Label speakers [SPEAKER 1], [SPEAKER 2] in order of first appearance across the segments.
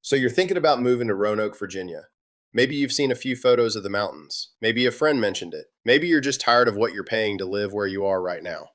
[SPEAKER 1] So you're thinking about moving to Roanoke, Virginia. Maybe you've seen a few photos of the mountains. Maybe a friend mentioned it. Maybe you're just tired of what you're paying to live where you are right now.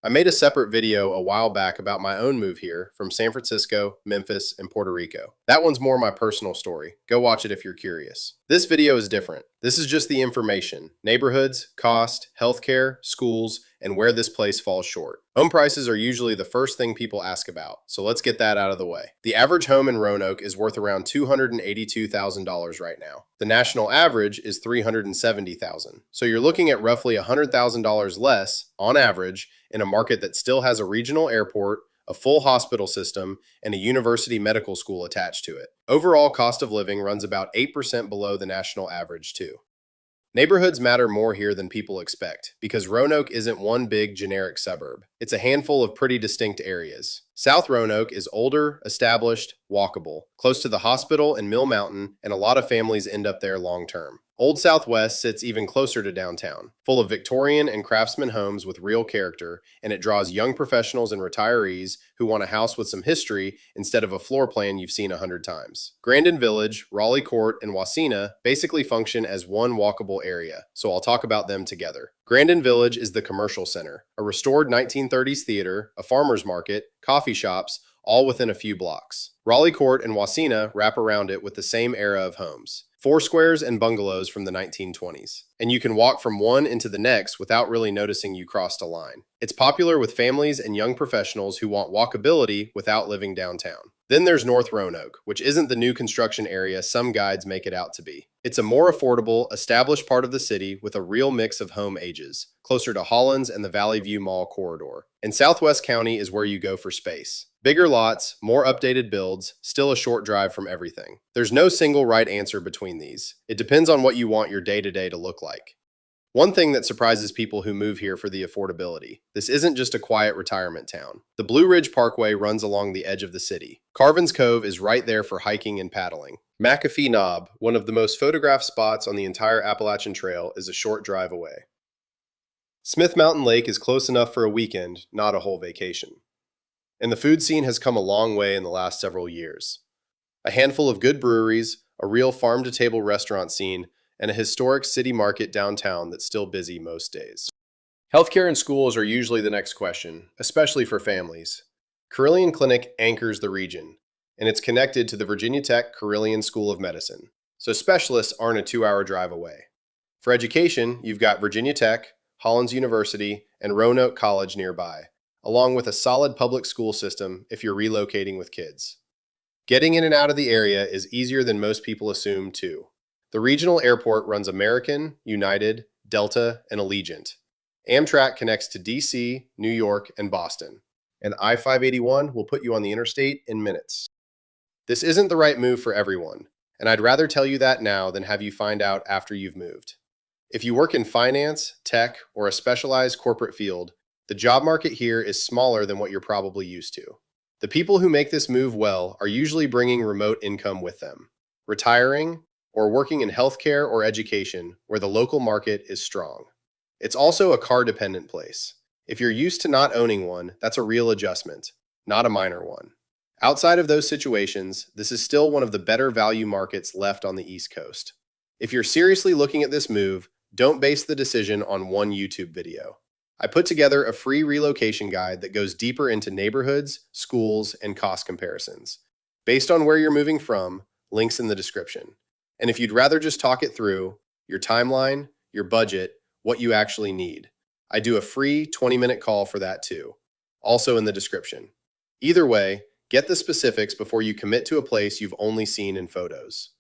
[SPEAKER 1] I made a separate video a while back about my own move here from San Francisco, Memphis, and Puerto Rico. That one's more my personal story. Go watch it if you're curious. This video is different. This is just the information: neighborhoods, cost, healthcare, schools, and where this place falls short. Home prices are usually the first thing people ask about, so let's get that out of the way. The average home in Roanoke is worth around $282,000 right now. The national average is $370,000. So you're looking at roughly $100,000 less, on average, in a market that still has a regional airport, a full hospital system, and a university medical school attached to it. Overall cost of living runs about 8% below the national average too. Neighborhoods matter more here than people expect, because Roanoke isn't one big generic suburb. It's a handful of pretty distinct areas. South Roanoke is older, established, walkable, close to the hospital and Mill Mountain, and a lot of families end up there long term. Old Southwest sits even closer to downtown, full of Victorian and craftsman homes with real character, and it draws young professionals and retirees who want a house with some history instead of a floor plan you've seen 100 times. Grandin Village, Raleigh Court, and Wasena basically function as one walkable area, so I'll talk about them together. Grandin Village is the commercial center, a restored 1930s theater, a farmer's market, coffee shops, all within a few blocks. Raleigh Court and Wasena wrap around it with the same era of homes: four squares and bungalows from the 1920s. And you can walk from one into the next without really noticing you crossed a line. It's popular with families and young professionals who want walkability without living downtown. Then there's North Roanoke, which isn't the new construction area some guides make it out to be. It's a more affordable, established part of the city with a real mix of home ages, closer to Hollins and the Valley View Mall corridor. And Southwest County is where you go for space. Bigger lots, more updated builds, still a short drive from everything. There's no single right answer between these. It depends on what you want your day-to-day to look like. One thing that surprises people who move here for the affordability: this isn't just a quiet retirement town. The Blue Ridge Parkway runs along the edge of the city. Carvin's Cove is right there for hiking and paddling. McAfee Knob, one of the most photographed spots on the entire Appalachian Trail, is a short drive away. Smith Mountain Lake is close enough for a weekend, not a whole vacation. And the food scene has come a long way in the last several years. A handful of good breweries, a real farm-to-table restaurant scene, and a historic city market downtown that's still busy most days. Healthcare and schools are usually the next question, especially for families. Carilion Clinic anchors the region, and it's connected to the Virginia Tech Carilion School of Medicine, so specialists aren't a 2-hour drive away. For education, you've got Virginia Tech, Hollins University, and Roanoke College nearby, along with a solid public school system if you're relocating with kids. Getting in and out of the area is easier than most people assume, too. The regional airport runs American, United, Delta, and Allegiant. Amtrak connects to DC, New York, and Boston. And I-581 will put you on the interstate in minutes. This isn't the right move for everyone, and I'd rather tell you that now than have you find out after you've moved. If you work in finance, tech, or a specialized corporate field, the job market here is smaller than what you're probably used to. The people who make this move well are usually bringing remote income with them, retiring, or working in healthcare or education where the local market is strong. It's also a car-dependent place. If you're used to not owning one, that's a real adjustment, not a minor one. Outside of those situations, this is still one of the better value markets left on the East Coast. If you're seriously looking at this move, don't base the decision on one YouTube video. I put together a free relocation guide that goes deeper into neighborhoods, schools, and cost comparisons. Based on where you're moving from, links in the description. And if you'd rather just talk it through, your timeline, your budget, what you actually need, I do a free 20-minute call for that too, also in the description. Either way, get the specifics before you commit to a place you've only seen in photos.